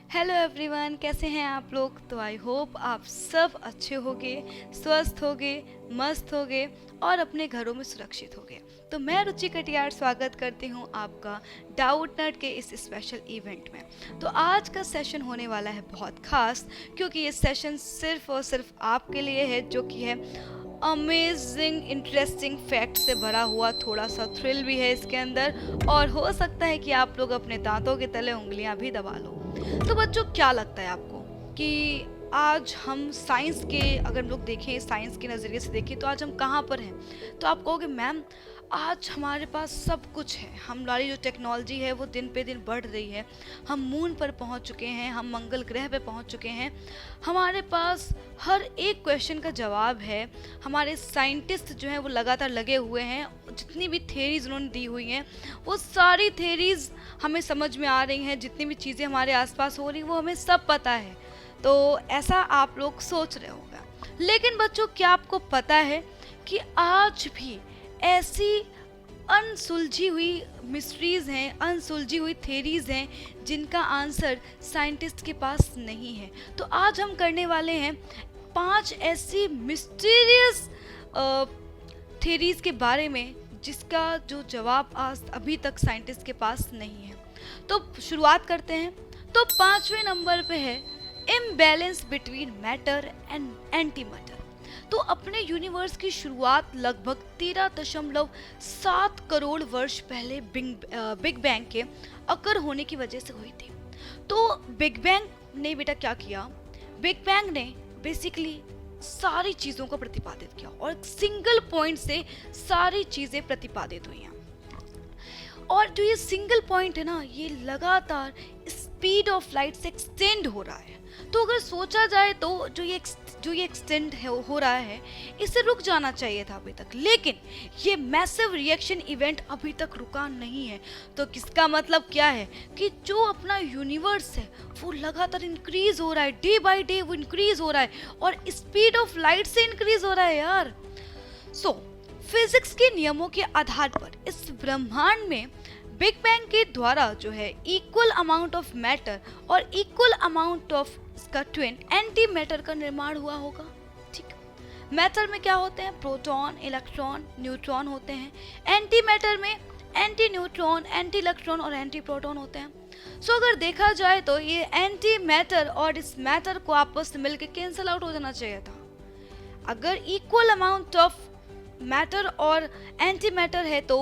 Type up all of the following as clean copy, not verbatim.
Hello everyone, कैसे हैं आप लोग। तो आई होप आप सब अच्छे होगे, स्वस्थ होगे, मस्त होगे और अपने घरों में सुरक्षित होगे। तो मैं रुचि कटियार स्वागत करती हूँ आपका डाउट नट के इस स्पेशल इवेंट में। तो आज का सेशन होने वाला है बहुत खास, क्योंकि ये सेशन सिर्फ और सिर्फ आपके लिए है, जो कि है अमेजिंग इंटरेस्टिंग फैक्ट से भरा हुआ। थोड़ा सा थ्रिल भी है इसके अंदर, और हो सकता है कि आप लोग अपने दांतों के तले उंगलियां भी दबा लो। तो बच्चों, क्या लगता है आपको कि आज हम साइंस के, अगर हम लोग देखें साइंस के नज़रिए से देखें, तो आज हम कहाँ पर हैं। तो आप कहोगे मैम, आज हमारे पास सब कुछ है, हमारी जो टेक्नोलॉजी है वो दिन पे दिन बढ़ रही है। हम मून पर पहुंच चुके हैं, हम मंगल ग्रह पे पहुंच चुके हैं, हमारे पास हर एक क्वेश्चन का जवाब है। हमारे साइंटिस्ट जो हैं वो लगातार लगे हुए हैं, जितनी भी थेरीज उन्होंने दी हुई हैं वो सारी थेरीज हमें समझ में आ रही हैं। जितनी भी चीज़ें हमारे आसपास हो रही हैं वो हमें सब पता है। तो ऐसा आप लोग सोच रहे होंगे, लेकिन बच्चों, क्या आपको पता है कि आज भी ऐसी अनसुलझी हुई मिस्ट्रीज़ हैं, अनसुलझी हुई थेरीज़ हैं जिनका आंसर साइंटिस्ट के पास नहीं है। तो आज हम करने वाले हैं 5 ऐसी मिस्टीरियस थेरीज़ के बारे में जिसका जो जवाब आज अभी तक साइंटिस्ट के पास नहीं है। तो शुरुआत करते हैं। तो 5वें नंबर पे है imbalance between matter and anti matter. तो अपने यूनिवर्स की शुरुआत लगभग 13.7 करोड़ वर्ष पहले बिग बैंग के अकर होने की वजह से हुई थी। तो बिग बैंग ने बेटा क्या किया, बिग बैंग ने बेसिकली सारी चीज़ों को प्रतिपादित किया, और एक सिंगल पॉइंट से सारी चीज़ें प्रतिपादित हुई हैं। और जो ये सिंगल पॉइंट है ना, ये लगातार स्पीड ऑफ लाइट से एक्सटेंड हो रहा है। तो अगर सोचा जाए तो जो ये एक्सटेंड हो रहा है, इसे रुक जाना चाहिए था अभी तक, लेकिन ये मैसिव रिएक्शन इवेंट अभी तक रुका नहीं है। तो किसका मतलब क्या है कि जो अपना यूनिवर्स है वो लगातार इंक्रीज हो रहा है, डे बाय डे वो इंक्रीज हो रहा है, और स्पीड ऑफ लाइट से इंक्रीज हो रहा है यार। सो फिजिक्स के नियमों के आधार पर इस ब्रह्मांड में बिग बैंग के द्वारा जो है इक्वल अमाउंट ऑफ मैटर और इक्वल अमाउंट ऑफ इसका ट्विन एंटी मैटर का निर्माण हुआ होगा। ठीक, मैटर में क्या होते हैं, प्रोटॉन, इलेक्ट्रॉन, न्यूट्रॉन होते हैं। एंटी मैटर में एंटी न्यूट्रॉन, एंटी इलेक्ट्रॉन और एंटी प्रोटॉन होते हैं। सो अगर देखा जाए तो ये एंटी मैटर और इस मैटर को आपस में मिलकर कैंसिल आउट हो जाना चाहिए था। अगर इक्वल अमाउंट ऑफ मैटर और एंटी मैटर है तो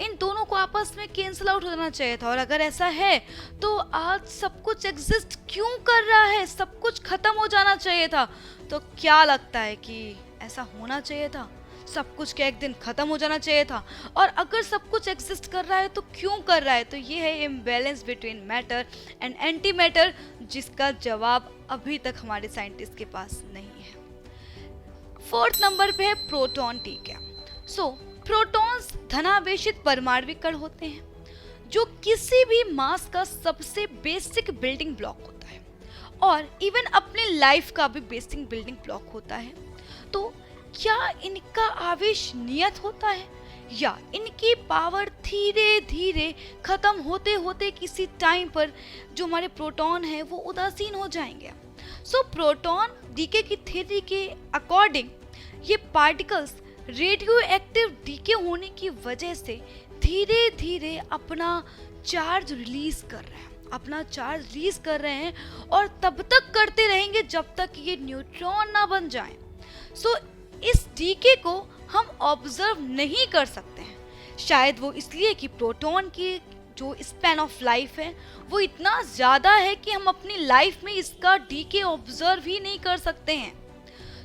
इन दोनों को आपस में कैंसिल आउट हो जाना चाहिए था। और अगर ऐसा है तो आज सब कुछ एग्जिस्ट क्यों कर रहा है, सब कुछ खत्म हो जाना चाहिए था। तो क्या लगता है कि ऐसा होना चाहिए था, सब कुछ क्या एक दिन खत्म हो जाना चाहिए था। और अगर सब कुछ एग्जिस्ट कर रहा है तो क्यों कर रहा है। तो ये है imbalance between matter and anti matter, जिसका जवाब अभी तक हमारे साइंटिस्ट के पास नहीं है। 4th नंबर पे है प्रोटॉन। ठीक है, सो प्रोटॉन्स धनावेशित परमाणविक कण होते हैं, जो किसी भी मास का सबसे बेसिक बिल्डिंग ब्लॉक होता है, और इवन अपने लाइफ का भी बेसिक बिल्डिंग ब्लॉक होता है। तो क्या इनका आवेश नियत होता है, या इनकी पावर धीरे धीरे खत्म होते होते किसी टाइम पर जो हमारे प्रोटॉन है वो उदासीन हो जाएंगे। सो प्रोटॉन डीके की थ्योरी के अकॉर्डिंग ये पार्टिकल्स रेडियो एक्टिव डीके होने की वजह से धीरे धीरे अपना चार्ज रिलीज कर रहे हैं, और तब तक करते रहेंगे जब तक ये न्यूट्रॉन ना बन जाएं। सो इस डीके को हम ऑब्जर्व नहीं कर सकते हैं, शायद वो इसलिए कि प्रोटॉन की जो स्पैन ऑफ लाइफ है वो इतना ज़्यादा है कि हम अपनी लाइफ में इसका डीके ऑब्जर्व ही नहीं कर सकते हैं।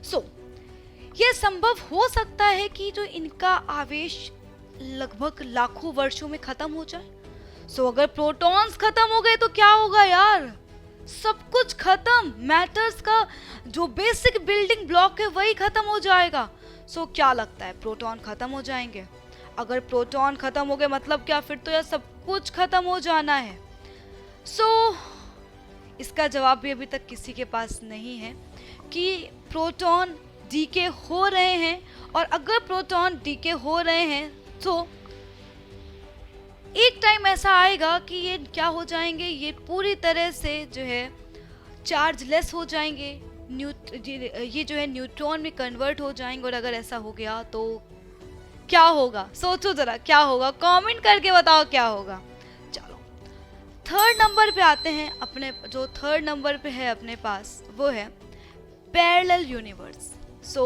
सो यह संभव हो सकता है कि जो इनका आवेश लगभग लाखों वर्षों में खत्म हो जाए। सो अगर प्रोटॉन्स खत्म हो गए तो क्या होगा यार, सब कुछ खत्म, मैटर्स का जो बेसिक बिल्डिंग ब्लॉक है वही खत्म हो जाएगा। सो क्या लगता है, प्रोटॉन खत्म हो जाएंगे। अगर प्रोटॉन खत्म हो गए मतलब क्या, फिर तो यार सब कुछ खत्म हो जाना है। सो इसका जवाब भी अभी तक किसी के पास नहीं है कि प्रोटॉन डीके हो रहे हैं, और अगर प्रोटॉन डीके हो रहे हैं तो एक टाइम ऐसा आएगा कि ये क्या हो जाएंगे, ये पूरी तरह से जो है चार्जलेस हो जाएंगे, ये जो है न्यूट्रॉन में कन्वर्ट हो जाएंगे। और अगर ऐसा हो गया तो क्या होगा, सोचो जरा क्या होगा, कमेंट करके बताओ क्या होगा। चलो थर्ड नंबर पे आते हैं। अपने जो थर्ड नंबर पे है अपने पास वो है parallel universe. So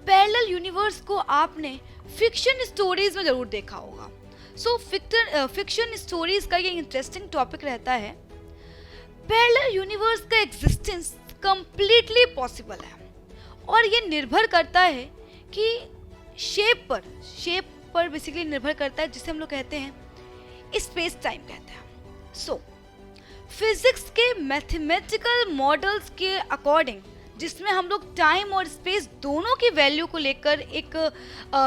parallel universe को आपने फिक्शन स्टोरीज में जरूर देखा होगा। सो फिक्शन स्टोरीज का ये इंटरेस्टिंग टॉपिक रहता है। पैरेलल यूनिवर्स का एग्जिस्टेंस कंप्लीटली पॉसिबल है और ये निर्भर करता है कि शेप पर बेसिकली निर्भर करता है, जिसे हम लोग कहते हैं स्पेस टाइम कहते हैं। सो फिजिक्स के मैथमेटिकल मॉडल्स के अकॉर्डिंग, जिसमें हम लोग टाइम और स्पेस दोनों की वैल्यू को लेकर एक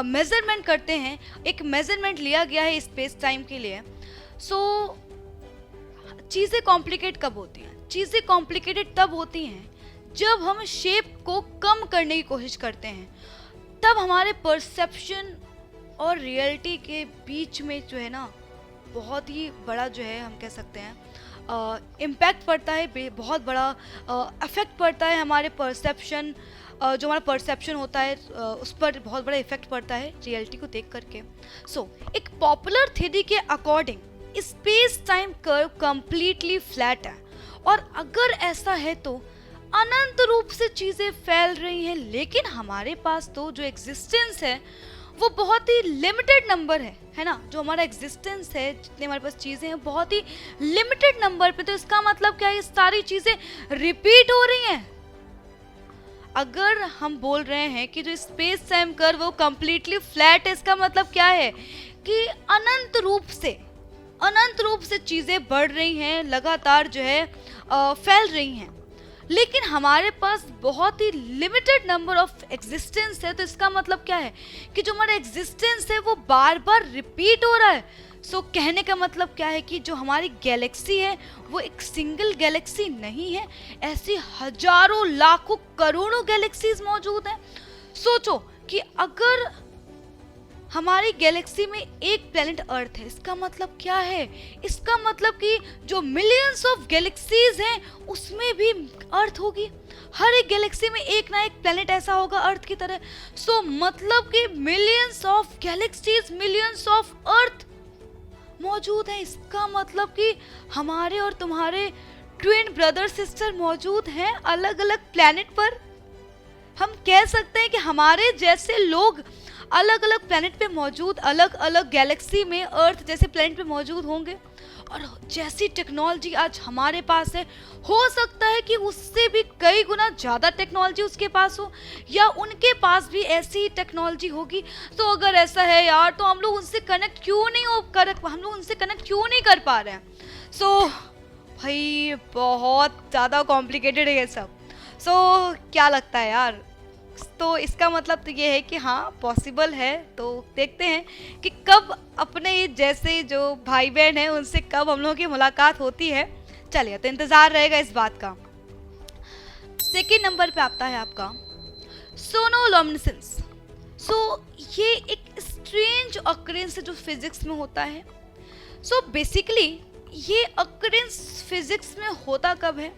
मेजरमेंट करते हैं, एक मेजरमेंट लिया गया है स्पेस टाइम के लिए। सो चीज़ें कॉम्प्लिकेट कब होती हैं? चीज़ें कॉम्प्लिकेटेड तब होती हैं जब हम शेप को कम करने की कोशिश करते हैं, तब हमारे परसेप्शन और रियलिटी के बीच में जो है ना बहुत ही बड़ा जो है हम कह सकते हैं इम्पैक्ट पड़ता है, बहुत बड़ा अफेक्ट पड़ता है हमारे परसेप्शन, जो हमारा परसेप्शन होता है उस पर बहुत बड़ा इफेक्ट पड़ता है रियलिटी को देख करके। सो एक पॉपुलर थ्योरी के according space time curve completely flat है, और अगर ऐसा है तो अनंत रूप से चीज़ें फैल रही हैं, लेकिन हमारे पास तो जो एग्जिस्टेंस है वो बहुत ही लिमिटेड नंबर है ना। जो हमारा एग्जिस्टेंस है, जितने हमारे पास चीज़ें हैं बहुत ही लिमिटेड नंबर पे। तो इसका मतलब क्या है? ये सारी चीज़ें रिपीट हो रही हैं। अगर हम बोल रहे हैं कि जो स्पेस टाइम कर्व वो कंप्लीटली फ्लैट है, इसका मतलब क्या है कि अनंत रूप से चीज़ें बढ़ रही हैं, लगातार जो है फैल रही हैं, लेकिन हमारे पास बहुत ही लिमिटेड नंबर ऑफ एग्जिस्टेंस है। तो इसका मतलब क्या है कि जो हमारा एग्जिस्टेंस है वो बार बार रिपीट हो रहा है। सो कहने का मतलब क्या है कि जो हमारी गैलेक्सी है वो एक सिंगल गैलेक्सी नहीं है, ऐसी हजारों लाखों करोड़ों गैलेक्सीज मौजूद हैं। सोचो कि अगर हमारी गैलेक्सी में एक प्लेनेट अर्थ है, इसका मतलब क्या है? इसका मतलब कि जो मिलियंस ऑफ गैलेक्सीज हैं उसमें भी अर्थ होगी। हर एक गैलेक्सी में एक ना एक प्लेनेट ऐसा होगा अर्थ की तरह। सो मतलब कि millions of galaxies, millions of earth मौजूद हैं। इसका मतलब कि हमारे और तुम्हारे ट्विन ब्रदर सिस्टर मौजूद हैं अलग अलग प्लेनेट पर। हम कह सकते हैं कि हमारे जैसे लोग अलग अलग प्लेनेट पे मौजूद, अलग अलग गैलेक्सी में अर्थ जैसे प्लेनेट पे मौजूद होंगे। और जैसी टेक्नोलॉजी आज हमारे पास है, हो सकता है कि उससे भी कई गुना ज़्यादा टेक्नोलॉजी उसके पास हो, या उनके पास भी ऐसी ही टेक्नोलॉजी होगी। तो अगर ऐसा है यार, तो हम लोग उनसे कनेक्ट क्यों नहीं कर पा रहे हैं? सो भाई बहुत ज़्यादा कॉम्प्लिकेटेड है ये सब। सो क्या लगता है यार? तो इसका मतलब तो ये है कि हाँ पॉसिबल है। तो देखते हैं कि कब अपने जैसे जो भाई बहन हैं उनसे कब हम लोगों की मुलाकात होती है। चलिए, तो इंतज़ार रहेगा इस बात का। सेकेंड नंबर पे आता है आपका सोनोलुमिनेसेंस। सो ये एक स्ट्रेंज ऑकरेंस है जो फिजिक्स में होता है। सो बेसिकली ये ऑकरेंस फिजिक्स में होता कब है?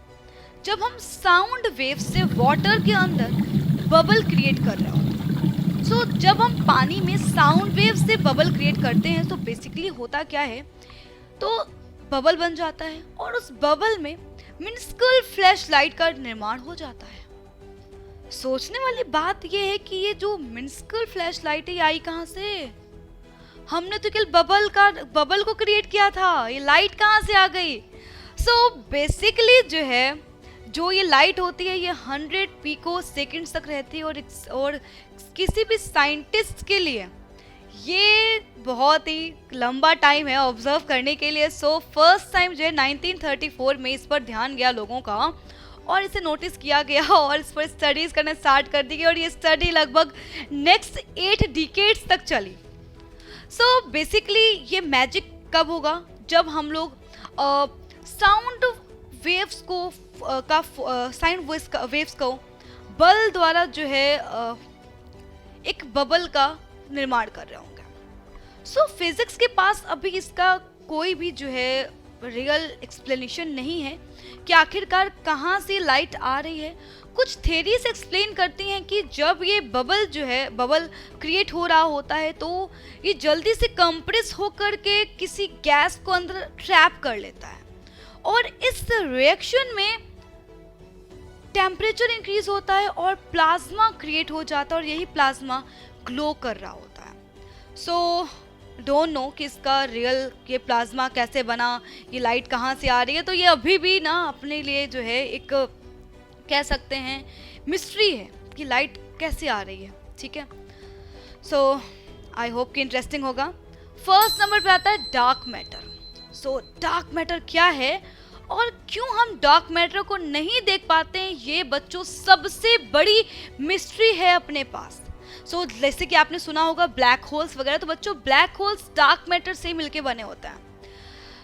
जब हम साउंड वेव से वाटर के अंदर बबल क्रिएट कर रहे हो। सो जब हम पानी में साउंड वेव से बबल क्रिएट करते हैं तो बेसिकली होता क्या है, तो बबल बन जाता है और उस बबल में मिनिस्कल फ्लैश लाइट का निर्माण हो जाता है। सोचने वाली बात यह है कि ये जो मिनिस्कल फ्लैश लाइट है ये आई कहाँ से? हमने तो केवल बबल को क्रिएट किया था, ये लाइट कहाँ से आ गई? सो बेसिकली जो है जो ये लाइट होती है ये 100 पिको सेकेंड्स तक रहती है, और किसी भी साइंटिस्ट के लिए ये बहुत ही लंबा टाइम है ऑब्जर्व करने के लिए। सो फर्स्ट टाइम जो है 1934 में इस पर ध्यान गया लोगों का, और इसे नोटिस किया गया और इस पर स्टडीज़ करना स्टार्ट कर दी गई, और ये स्टडी लगभग नेक्स्ट 8 डिकेड्स तक चली। सो बेसिकली ये मैजिक कब होगा? जब हम लोग साउंड वेव्स को साउंड वेव्स को बल द्वारा जो है एक बबल का निर्माण कर रहे होंगे। सो फिजिक्स के पास अभी इसका कोई भी जो है रियल एक्सप्लेनेशन नहीं है कि आखिरकार कहाँ से लाइट आ रही है। कुछ थेरीज एक्सप्लेन करती हैं कि जब ये बबल जो है, बबल क्रिएट हो रहा होता है तो ये जल्दी से कंप्रेस होकर के किसी गैस को अंदर ट्रैप कर लेता है और इस रिएक्शन में टेम्परेचर इंक्रीज होता है और प्लाज्मा क्रिएट हो जाता है और यही प्लाज्मा ग्लो कर रहा होता है। सो डोंट नो कि इसका रियल ये प्लाज्मा कैसे बना, ये लाइट कहाँ से आ रही है, तो ये अभी भी ना अपने लिए जो है एक कह सकते हैं मिस्ट्री है कि लाइट कैसे आ रही है। ठीक है, सो आई होप कि इंटरेस्टिंग होगा। फर्स्ट नंबर पे आता है dark matter. So dark matter क्या है और क्यों हम डार्क मैटर को नहीं देख पाते हैं, ये बच्चों सबसे बड़ी मिस्ट्री है अपने पास। सो जैसे कि आपने सुना होगा ब्लैक होल्स वगैरह, तो बच्चों ब्लैक होल्स डार्क मैटर से मिलके बने होते हैं।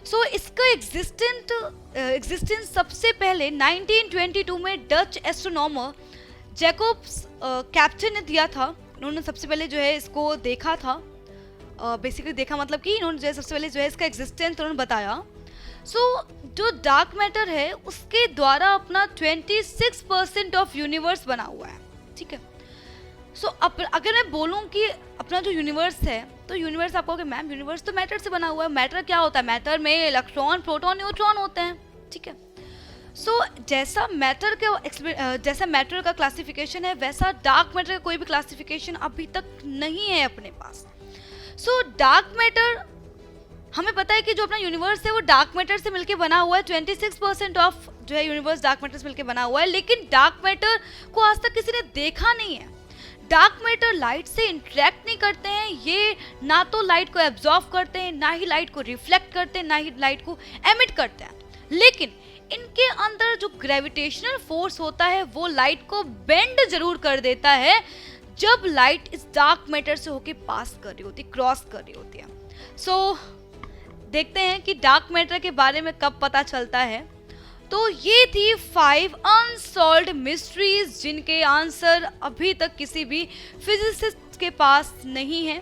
सो इसका एग्जिस्टेंस सबसे पहले 1922 में डच एस्ट्रोनॉमर जैकोब्स कैप्चर ने दिया था। उन्होंने सबसे पहले जो है इसको देखा था, बेसिकली देखा मतलब कि इन्होंने जो है सबसे पहले जो है इसका एग्जिस्टेंस उन्होंने बताया। सो जो डार्क मैटर है उसके द्वारा अपना 26% ऑफ यूनिवर्स बना हुआ है। ठीक है, सो अगर मैं बोलूँ कि अपना जो यूनिवर्स है, तो यूनिवर्स आप कहोगे मैम यूनिवर्स तो मैटर से बना हुआ है। मैटर क्या होता है? मैटर में इलेक्ट्रॉन, प्रोटॉन, न्यूट्रॉन होते हैं। ठीक है, सो जैसा मैटर का क्लासिफिकेशन है वैसा डार्क मैटर का कोई भी क्लासिफिकेशन अभी तक नहीं है अपने पास। सो डार्क मैटर, हमें पता है कि जो अपना यूनिवर्स है वो डार्क मैटर से मिलके बना हुआ है। 26% ऑफ जो है यूनिवर्स डार्क मैटर से मिलके बना हुआ है, लेकिन डार्क मैटर को आज तक किसी ने देखा नहीं है। डार्क मैटर लाइट से इंटरेक्ट नहीं करते हैं, ये ना तो लाइट को एब्जॉर्ब करते हैं, ना ही लाइट को रिफ्लेक्ट करते हैं, ना ही लाइट को एमिट करते हैं, लेकिन इनके अंदर जो ग्रेविटेशनल फोर्स होता है वो लाइट को बेंड जरूर कर देता है जब लाइट इस डार्क मैटर से होके पास कर रही होती, क्रॉस कर रही होती है। सो देखते हैं कि डार्क मैटर के बारे में कब पता चलता है। तो ये थी 5 अनसॉल्व्ड मिस्ट्रीज जिनके आंसर अभी तक किसी भी फिजिसिस्ट के पास नहीं है।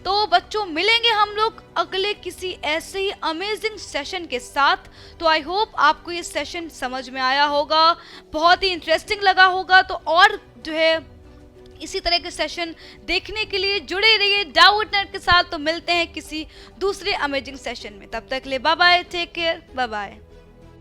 तो बच्चों मिलेंगे हम लोग अगले किसी ऐसे ही अमेजिंग सेशन के साथ। तो आई होप आपको ये सेशन समझ में आया होगा, बहुत ही इंटरेस्टिंग लगा होगा। तो और जो है इसी तरह के सेशन देखने के लिए जुड़े रहिए डाउट नेट के साथ। तो मिलते हैं किसी दूसरे अमेजिंग सेशन में, तब तक ले bye bye, take care, bye bye.